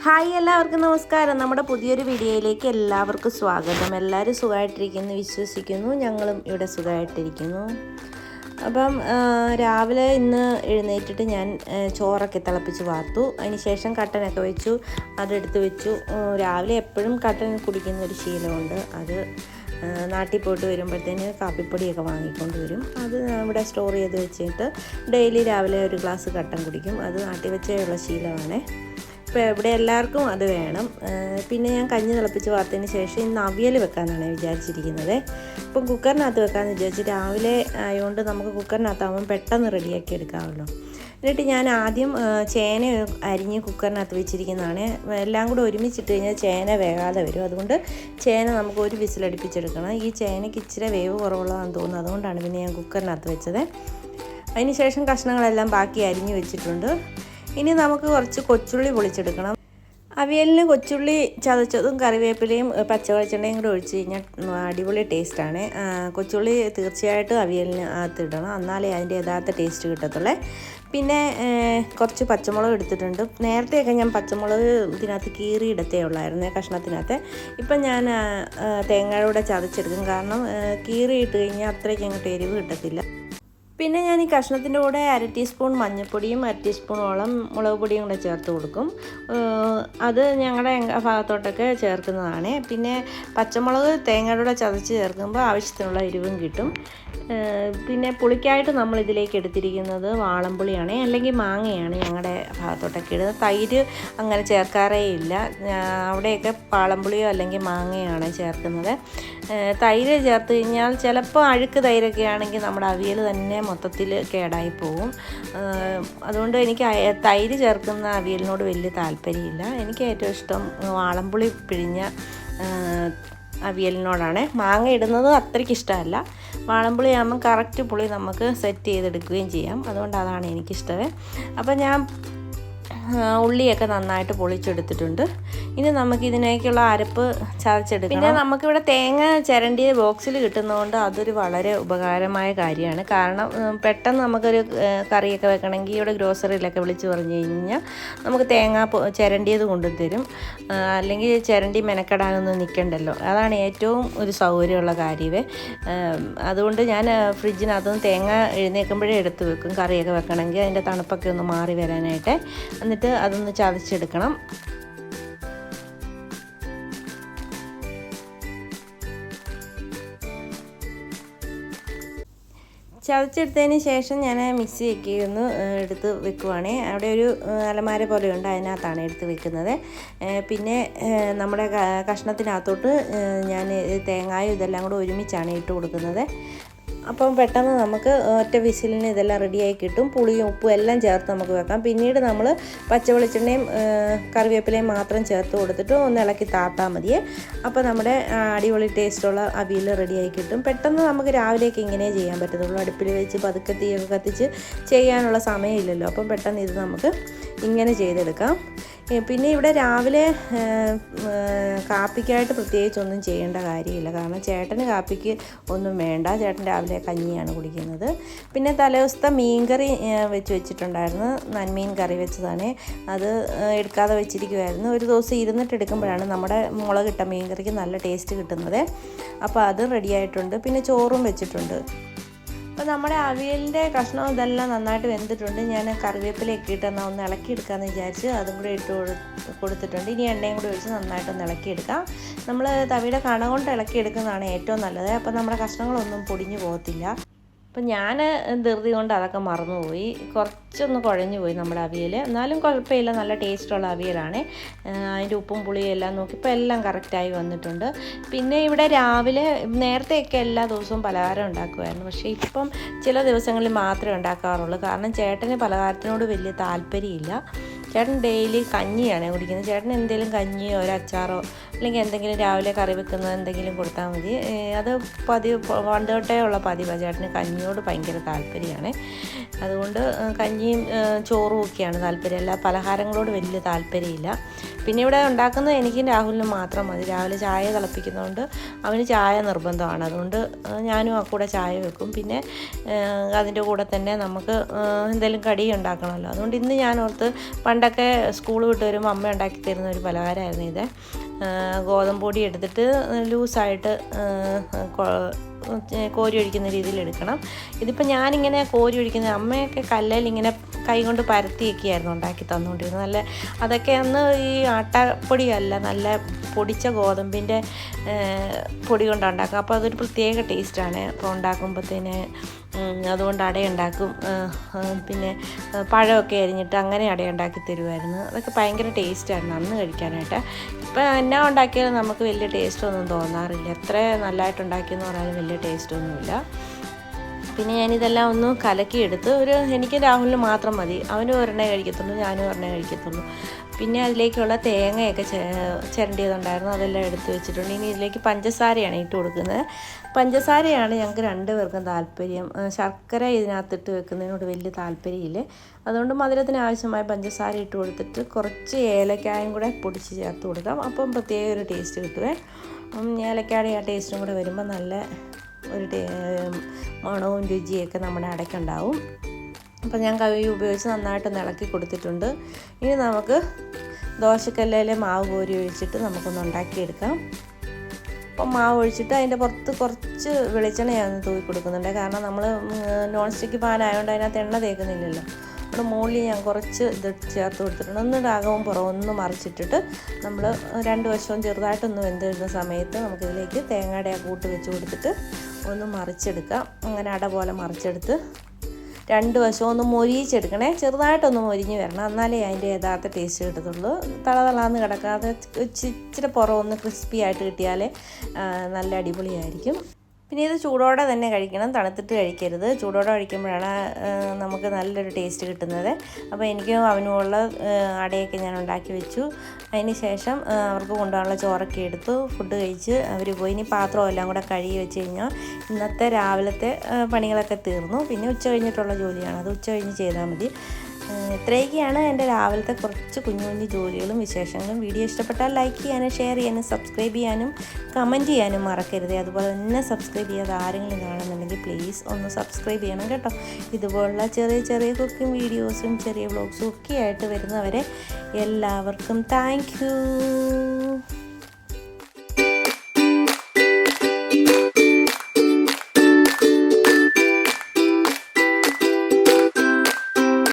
Hi എല്ലാവർക്കും നമസ്കാരം. നമ്മുടെ പുതിയൊരു വീഡിയോയിലേക്ക് എല്ലാവർക്കും സ്വാഗതം. എല്ലാവരും സുഖമായിട്ടിരിക്കുന്നു വിശ്വസിക്കുന്നു. ഞങ്ങളും ഇവിടെ സുഖമായിട്ടിരിക്കുന്നു. അപ്പം രാവിലെ ഇന്ന് എഴുന്നേറ്റിട്ട് ഞാൻ ചോറൊക്കെ തിളപ്പിച്ച് വാർത്തു. അതിന് ശേഷം കട്ടനൊക്കെ വെച്ചു, അതെടുത്ത് വെച്ചു. രാവിലെ എപ്പോഴും കട്ടൻ കുടിക്കുന്ന ഒരു ശീലമുണ്ട്. അത് നാട്ടിൽ പോയിട്ട് വരുമ്പോഴത്തേന് കാപ്പിപ്പൊടിയൊക്കെ വാങ്ങിക്കൊണ്ട് വരും. അത് ഇവിടെ സ്റ്റോർ ചെയ്ത് വെച്ചിട്ട് ഡെയിലി രാവിലെ ഒരു ഗ്ലാസ് കട്ടൻ കുടിക്കും. അത് നാട്ടിൽ വെച്ചുള്ള ശീലമാണ്. ഇപ്പോൾ ഇവിടെ എല്ലാവർക്കും അത് വേണം. പിന്നെ ഞാൻ കഞ്ഞി തിളപ്പിച്ച് വാർത്തതിന് ശേഷം ഇന്ന് അവിയൽ വെക്കാമെന്നാണ് വിചാരിച്ചിരിക്കുന്നത്. ഇപ്പം കുക്കറിനകത്ത് വെക്കാമെന്ന് വിചാരിച്ച് രാവിലെ ആയതുകൊണ്ട് നമുക്ക് കുക്കറിനകത്താകുമ്പം പെട്ടെന്ന് റെഡിയാക്കി എടുക്കാമല്ലോ. എന്നിട്ട് ഞാൻ ആദ്യം ചേന അരിഞ്ഞ് കുക്കറിനകത്ത് വെച്ചിരിക്കുന്നതാണ്. എല്ലാം കൂടെ ഒരുമിച്ചിട്ട് കഴിഞ്ഞാൽ ചേന വേകാതെ വരും. അതുകൊണ്ട് ചേന നമുക്ക് ഒരു വിസിലടുപ്പിച്ചെടുക്കണം. ഈ ചേനയ്ക്ക് ഇച്ചിരി വേവ് കുറവുള്ളതാണെന്ന് തോന്നുന്നു. അതുകൊണ്ടാണ് പിന്നെ ഞാൻ കുക്കറിനകത്ത് വെച്ചത്. അതിന് ശേഷം കഷ്ണങ്ങളെല്ലാം ബാക്കി അരിഞ്ഞ് വെച്ചിട്ടുണ്ട്. ഇനി നമുക്ക് കുറച്ച് കൊച്ചുള്ളി പൊളിച്ചെടുക്കണം. അവിയലിന് കൊച്ചുള്ളി ചതച്ചതും കറിവേപ്പിലയും പച്ചവെളിച്ചെണ്ണയും കൂടെ ഒഴിച്ച് കഴിഞ്ഞാൽ അടിപൊളി ടേസ്റ്റാണ്. കൊച്ചുള്ളി തീർച്ചയായിട്ടും അവിയലിന് അകത്തിടണം, എന്നാലേ അതിൻ്റെ യഥാർത്ഥ ടേസ്റ്റ് കിട്ടത്തുള്ളേ. പിന്നെ കുറച്ച് പച്ചമുളക് എടുത്തിട്ടുണ്ട്. നേരത്തെയൊക്കെ ഞാൻ പച്ചമുളക് ഇതിനകത്ത് കീറിയിടത്തേ ഉള്ളായിരുന്നു കഷ്ണത്തിനകത്ത്. ഇപ്പം ഞാൻ തേങ്ങയുടെ കൂടെ ചതച്ചെടുക്കും. കാരണം കീറിയിട്ട് കഴിഞ്ഞാൽ അത്രയ്ക്ക് അങ്ങോട്ട് എരിവ് കിട്ടത്തില്ല. പിന്നെ ഞാൻ ഈ കഷ്ണത്തിൻ്റെ കൂടെ 1/2 ടീസ്പൂൺ മഞ്ഞൾപ്പൊടിയും 1/2 ടീസ്പൂണോളം മുളക് പൊടിയും കൂടെ ചേർത്ത് കൊടുക്കും. അത് ഞങ്ങളുടെ ഭാഗത്തോട്ടൊക്കെ ചേർക്കുന്നതാണ്. പിന്നെ പച്ചമുളക് തേങ്ങയുടെ കൂടെ ചതച്ച് ചേർക്കുമ്പോൾ ആവശ്യത്തിനുള്ള എരിവും കിട്ടും. പിന്നെ പുളിക്കായിട്ട് നമ്മൾ ഇതിലേക്ക് എടുത്തിരിക്കുന്നത് വാളംപുളിയാണ്, അല്ലെങ്കിൽ മാങ്ങയാണ് ഞങ്ങളുടെ ഭാഗത്തോട്ടൊക്കെ ഇടുന്നത്. തൈര് അങ്ങനെ ചേർക്കാറേ ഇല്ല. അവിടെയൊക്കെ വാളംപുളിയോ അല്ലെങ്കിൽ മാങ്ങയാണ് ചേർക്കുന്നത്. തൈര് ചേർത്ത് കഴിഞ്ഞാൽ ചിലപ്പോൾ അഴുക്ക് തൈരൊക്കെ ആണെങ്കിൽ നമ്മുടെ അവിയൽ തന്നെ മൊത്തത്തിൽ കേടായി പോകും. അതുകൊണ്ട് എനിക്ക് തൈര് ചേർക്കുന്ന അവിയലിനോട് വലിയ താല്പര്യമില്ല. എനിക്ക് ഏറ്റവും ഇഷ്ടം വാളംപുളി പിഴിഞ്ഞ അവിയലിനോടാണ്. മാങ്ങ ഇടുന്നത് അത്രയ്ക്ക് ഇഷ്ടമല്ല. വാളംപുളി ആകുമ്പം കറക്റ്റ് പുളി നമുക്ക് സെറ്റ് ചെയ്തെടുക്കുകയും ചെയ്യാം. അതുകൊണ്ട് അതാണ് എനിക്കിഷ്ടം. അപ്പം ഞാൻ ഉള്ളിയൊക്കെ നന്നായിട്ട് പൊളിച്ചെടുത്തിട്ടുണ്ട്. ഇനി നമുക്ക് ഇതിനേക്കുള്ള അരപ്പ് ചതച്ചെടുക്കണം. പിന്നെ നമുക്കിവിടെ തേങ്ങ ചിരണ്ടിയ ബോക്സിൽ കിട്ടുന്നതുകൊണ്ട് അതൊരു വളരെ ഉപകാരമായ കാര്യമാണ്. കാരണം പെട്ടെന്ന് നമുക്കൊരു കറിയൊക്കെ വെക്കണമെങ്കിൽ ഇവിടെ ഗ്രോസറിയിലൊക്കെ വിളിച്ച് പറഞ്ഞു കഴിഞ്ഞാൽ നമുക്ക് തേങ്ങ ചിരണ്ടിയത് കൊണ്ടുതരും. അല്ലെങ്കിൽ ചിരണ്ടി മെനക്കെടാനൊന്നും നിൽക്കണ്ടല്ലോ. അതാണ് ഏറ്റവും ഒരു സൗകര്യമുള്ള കാര്യമേ. അതുകൊണ്ട് ഞാൻ ഫ്രിഡ്ജിനകത്തുനിന്ന് തേങ്ങ എഴുന്നേൽക്കുമ്പോഴേ എടുത്ത് വെക്കും കറിയൊക്കെ വെക്കണമെങ്കിൽ, അതിൻ്റെ തണുപ്പൊക്കെ ഒന്ന് മാറി വരാനായിട്ട്. എന്നിട്ട് അതൊന്ന് ചതച്ചെടുക്കണം. ചതച്ചെടുത്തതിന് ശേഷം ഞാൻ മിക്സിയൊക്കെ ഒന്ന് എടുത്ത് വെക്കുവാണേ. അവിടെ ഒരു അലമാര പോലെയുണ്ട്, അതിനകത്താണ് എടുത്ത് വെക്കുന്നത്. പിന്നെ നമ്മുടെ കഷ്ണത്തിനകത്തോട്ട് ഞാൻ തേങ്ങായും ഇതെല്ലാം കൂടെ ഒരുമിച്ചാണ് ഇട്ട് കൊടുക്കുന്നത്. അപ്പം പെട്ടെന്ന് നമുക്ക് ഒറ്റ വിസിലിന് ഇതെല്ലാം റെഡിയായി കിട്ടും. പുളിയും ഉപ്പും എല്ലാം ചേർത്ത് നമുക്ക് വെക്കാം. പിന്നീട് നമ്മൾ പച്ചവെളിച്ചെണ്ണയും കറിവേപ്പിലയും മാത്രം ചേർത്ത് കൊടുത്തിട്ട് ഒന്ന് ഇളക്കി താത്താൽ മതിയേ. അപ്പോൾ നമ്മുടെ അടിപൊളി ടേസ്റ്റുള്ള അവിയൽ റെഡിയായി കിട്ടും. പെട്ടെന്ന് നമുക്ക് രാവിലെയൊക്കെ ഇങ്ങനെ ചെയ്യാൻ പറ്റത്തുള്ളൂ. അടുപ്പിൽ വെച്ച് പതുക്കെ തീയൊക്കെ കത്തിച്ച് ചെയ്യാനുള്ള സമയമില്ലല്ലോ. അപ്പം പെട്ടെന്ന് ഇത് നമുക്ക് ഇങ്ങനെ ചെയ്തെടുക്കാം. പിന്നെ ഇവിടെ രാവിലെ കാപ്പിക്കായിട്ട് പ്രത്യേകിച്ചൊന്നും ചെയ്യേണ്ട കാര്യമില്ല. കാരണം ചേട്ടന് കാപ്പിക്ക് ഒന്നും വേണ്ട. ചേട്ടൻ രാവിലെ കഞ്ഞിയാണ് കുടിക്കുന്നത്. പിന്നെ തലേദിവസത്തെ മീൻകറി വെച്ചിട്ടുണ്ടായിരുന്നു. നന്മീൻ കറി വെച്ചതാണ്. അത് എടുക്കാതെ വെച്ചിരിക്കുമായിരുന്നു. ഒരു ദിവസം ഇരുന്നിട്ട് എടുക്കുമ്പോഴാണ് നമ്മുടെ മുളകിട്ട മീൻകറിക്ക് നല്ല ടേസ്റ്റ് കിട്ടുന്നത്. അപ്പോൾ അത് റെഡിയായിട്ടുണ്ട്. പിന്നെ ചോറും വെച്ചിട്ടുണ്ട്. അപ്പോൾ നമ്മുടെ അവിയലിൻ്റെ കഷ്ണം ഇതെല്ലാം നന്നായിട്ട് വെന്തിട്ടുണ്ട്. ഞാൻ കറിവേപ്പിലയൊക്കെ ഇട്ട് എന്നാൽ ഒന്ന് ഇളക്കിയെടുക്കാമെന്ന് വിചാരിച്ച് അതും കൂടെ ഇട്ട് കൊടുത്തിട്ടുണ്ട്. ഇനി എണ്ണയും കൂടി ഒഴിച്ച് നന്നായിട്ടൊന്ന് ഇളക്കിയെടുക്കാം. നമ്മൾ തവിയുടെ കണ കൊണ്ട് ഇളക്കിയെടുക്കുന്നതാണ് ഏറ്റവും നല്ലത്. അപ്പോൾ നമ്മുടെ കഷ്ണങ്ങളൊന്നും പൊടിഞ്ഞു പോകത്തില്ല. അപ്പം ഞാൻ ധൃതി കൊണ്ട് അതൊക്കെ മറന്നുപോയി. കുറച്ചൊന്ന് കുഴഞ്ഞു പോയി നമ്മുടെ അവിയൽ. എന്നാലും കുഴപ്പമില്ല, നല്ല ടേസ്റ്റുള്ള അവിയലാണ്. അതിൻ്റെ ഉപ്പും പുളിയും എല്ലാം നോക്കി ഇപ്പോൾ എല്ലാം കറക്റ്റായി വന്നിട്ടുണ്ട്. പിന്നെ ഇവിടെ രാവിലെ നേരത്തെയൊക്കെ എല്ലാ ദിവസവും പലഹാരം ഉണ്ടാക്കുമായിരുന്നു. പക്ഷേ ഇപ്പം ചില ദിവസങ്ങളിൽ മാത്രമേ ഉണ്ടാക്കാറുള്ളൂ. കാരണം ചേട്ടന് പലഹാരത്തിനോട് വലിയ താല്പര്യമില്ല. ചേട്ടൻ ഡെയിലി കഞ്ഞിയാണ് കുടിക്കുന്നത്. ചേട്ടൻ എന്തെങ്കിലും കഞ്ഞിയോ ഒരു അച്ചാറോ അല്ലെങ്കിൽ എന്തെങ്കിലും രാവിലെ കറി വെക്കുന്നത് എന്തെങ്കിലും കൊടുത്താൽ മതി. അത് പതിവ് പണ്ട് തൊട്ടേ ഉള്ള പതിവാണ്. ചേട്ടന് കഞ്ഞിയോട് ഭയങ്കര താല്പര്യമാണ്. അതുകൊണ്ട് കഞ്ഞിയും ചോറും ഒക്കെയാണ് താല്പര്യം. എല്ലാ പലഹാരങ്ങളോട് വലിയ താല്പര്യമില്ല. പിന്നെ ഇവിടെ ഉണ്ടാക്കുന്നത് എനിക്കും രാഹുലിനും മാത്രം മതി. രാവിലെ ചായ തിളപ്പിക്കുന്നതുകൊണ്ട് അവന് ചായ നിർബന്ധമാണ്. അതുകൊണ്ട് ഞാനും ആ കൂടെ ചായ വെക്കും. പിന്നെ അതിൻ്റെ കൂടെ തന്നെ നമുക്ക് എന്തെങ്കിലും കടി ഉണ്ടാക്കണമല്ലോ. അതുകൊണ്ട് ഇന്ന് ഞാൻ ഓർത്ത് പണ്ടൊക്കെ സ്കൂൾ വിട്ട് വരുമ്പോൾ അമ്മ ഉണ്ടാക്കി തരുന്ന ഒരു പലഹാരമായിരുന്നു ഇത്. ഗോതമ്പ് പൊടി എടുത്തിട്ട് ലൂസായിട്ട് കോരി ഒഴിക്കുന്ന രീതിയിൽ എടുക്കണം. ഇതിപ്പോൾ ഞാനിങ്ങനെ കോരി ഒഴിക്കുന്നത്, അമ്മയൊക്കെ കല്ലിൽ ഇങ്ങനെ കൈ കൊണ്ട് പരത്തിയൊക്കെയായിരുന്നു ഉണ്ടാക്കി തന്നുകൊണ്ടിരുന്നത്. നല്ല അതൊക്കെ അന്ന് ഈ ആട്ടപ്പൊടിയല്ല, നല്ല പൊടിച്ച ഗോതമ്പിൻ്റെ പൊടി കൊണ്ടാണ് ഉണ്ടാക്കുക. അപ്പോൾ അതൊരു പ്രത്യേക ടേസ്റ്റാണ് അപ്പോൾ ഉണ്ടാക്കുമ്പോഴത്തേന്. അതുകൊണ്ട് അടയുണ്ടാക്കും. പിന്നെ പഴമൊക്കെ അരിഞ്ഞിട്ട് അങ്ങനെ അടയുണ്ടാക്കി തരുമായിരുന്നു. അതൊക്കെ ഭയങ്കര ടേസ്റ്റായിരുന്നു അന്ന് കഴിക്കാനായിട്ട്. ഇപ്പം എന്നാ ഉണ്ടാക്കിയാലും നമുക്ക് വലിയ ടേസ്റ്റൊന്നും തോന്നാറില്ല. എത്ര നല്ലതായിട്ടുണ്ടാക്കിയെന്ന് പറഞ്ഞാലും വലിയ ടേസ്റ്റൊന്നുമില്ല. പിന്നെ ഞാനിതെല്ലാം ഒന്ന് കലക്കിയെടുത്ത് എനിക്ക് രാഹുലിന് മാത്രം മതി. അവനും ഒരെണ്ണേ കഴിക്കത്തുള്ളൂ, ഞാനും ഒരെണ്ണേ കഴിക്കത്തുള്ളൂ. പിന്നെ അതിലേക്കുള്ള തേങ്ങയൊക്കെ ചിരണ്ടിയതുണ്ടായിരുന്നു, അതെല്ലാം എടുത്ത് വെച്ചിട്ടുണ്ട്. ഇനി ഇതിലേക്ക് പഞ്ചസാരയാണ് ഇട്ട് കൊടുക്കുന്നത്. പഞ്ചസാരയാണ് ഞങ്ങൾക്ക് 2 പേർക്കും താല്പര്യം. ശർക്കര ഇതിനകത്തിട്ട് വെക്കുന്നതിനോട് വലിയ താല്പര്യമില്ല. അതുകൊണ്ട് മധുരത്തിന് ആവശ്യമായ പഞ്ചസാര ഇട്ട് കൊടുത്തിട്ട് കുറച്ച് ഏലക്കായും കൂടെ പൊടിച്ച് ചേർത്ത് കൊടുക്കാം. അപ്പം പ്രത്യേക ഒരു ടേസ്റ്റ് കിട്ടുവേ. ഏലക്കായുടെ ആ ടേസ്റ്റും കൂടെ വരുമ്പോൾ നല്ല ഒരു മണവും രുചിയൊക്കെ നമ്മുടെ അടയ്ക്കുണ്ടാവും. അപ്പോൾ ഞാൻ കൈ ഉപയോഗിച്ച് നന്നായിട്ട് ഇളക്കി കൊടുത്തിട്ടുണ്ട്. ഇനി നമുക്ക് ദോശക്കല്ലിലെ മാവ് കോരി ഒഴിച്ചിട്ട് നമുക്കൊന്ന് ഉണ്ടാക്കിയെടുക്കാം. അപ്പം മാവ് ഒഴിച്ചിട്ട് അതിൻ്റെ പുറത്ത് കുറച്ച് വെളിച്ചെണ്ണ ഞാൻ തൂക്കി കൊടുക്കുന്നുണ്ട്. കാരണം നമ്മൾ നോൺ സ്റ്റിക്ക് പാനായതുകൊണ്ട് അതിനകത്ത് എണ്ണ തേക്കുന്നില്ലല്ലോ. അവിടെ മുകളിൽ ഞാൻ കുറച്ച് ഇത് ചേർത്ത് കൊടുത്തിട്ടുണ്ട്. ഒന്ന് അകവും പുറവും ഒന്ന് മറിച്ചിട്ടിട്ട് നമ്മൾ 2 വശവും ചെറുതായിട്ടൊന്ന് വെന്ത് വരുന്ന സമയത്ത് നമുക്കിതിലേക്ക് തേങ്ങയുടെ കൂട്ട് വെച്ച് കൊടുത്തിട്ട് ഒന്ന് മറിച്ചെടുക്കാം. അങ്ങനെ അട പോലെ മറിച്ചെടുത്ത് 2 വശവും ഒന്ന് മൊരിയിച്ചെടുക്കണേ. ചെറുതായിട്ടൊന്ന് മൊരിഞ്ഞ് വരണം, എന്നാലേ അതിൻ്റെ യഥാർത്ഥ ടേസ്റ്റ് കിട്ടത്തുള്ളൂ. തളതളാന്ന് കിടക്കാതെ ഇച്ചിരി പുറമൊന്ന് ക്രിസ്പി ആയിട്ട് കിട്ടിയാലേ നല്ല അടിപൊളിയായിരിക്കും. പിന്നെ ഇത് ചൂടോടെ തന്നെ കഴിക്കണം, തണുത്തിട്ട് കഴിക്കരുത്. ചൂടോടെ കഴിക്കുമ്പോഴാണ് നമുക്ക് നല്ലൊരു ടേസ്റ്റ് കിട്ടുന്നത്. അപ്പോൾ എനിക്കും അവനുമുള്ള അടയൊക്കെ ഞാൻ ഉണ്ടാക്കി വെച്ചു. അതിന് ശേഷം അവർക്ക് കൊണ്ടുപോകാനുള്ള ചോറൊക്കെ എടുത്തു, ഫുഡ് കഴിച്ച് അവർ പോയി. ഇനി പാത്രം എല്ലാം കൂടെ കഴുകി വെച്ച് കഴിഞ്ഞാൽ ഇന്നത്തെ രാവിലത്തെ പണികളൊക്കെ തീർന്നു. പിന്നെ ഉച്ച കഴിഞ്ഞിട്ടുള്ള ജോലിയാണ്, അത് ഉച്ച കഴിഞ്ഞ് ചെയ്താൽ മതി. ഇത്രയൊക്കെയാണ് എൻ്റെ രാവിലത്തെ കുറച്ച് കുഞ്ഞു കുഞ്ഞു ജോലികളും വിശേഷങ്ങളും. വീഡിയോ ഇഷ്ടപ്പെട്ടാൽ ലൈക്ക് ചെയ്യാനും ഷെയർ ചെയ്യാനും സബ്സ്ക്രൈബ് ചെയ്യാനും കമൻറ്റ് ചെയ്യാനും മറക്കരുത്. അതുപോലെ തന്നെ സബ്സ്ക്രൈബ് ചെയ്യാതെ ആരെങ്കിലും കാണുന്നുണ്ടെങ്കിൽ പ്ലീസ് ഒന്ന് സബ്സ്ക്രൈബ് ചെയ്യണം കേട്ടോ. ഇതുപോലുള്ള ചെറിയ ചെറിയ കുക്കിംഗ് വീഡിയോസും ചെറിയ വ്ളോഗ്സും ഒക്കെ ആയിട്ട് വരുന്നവരെ എല്ലാവർക്കും താങ്ക് യു.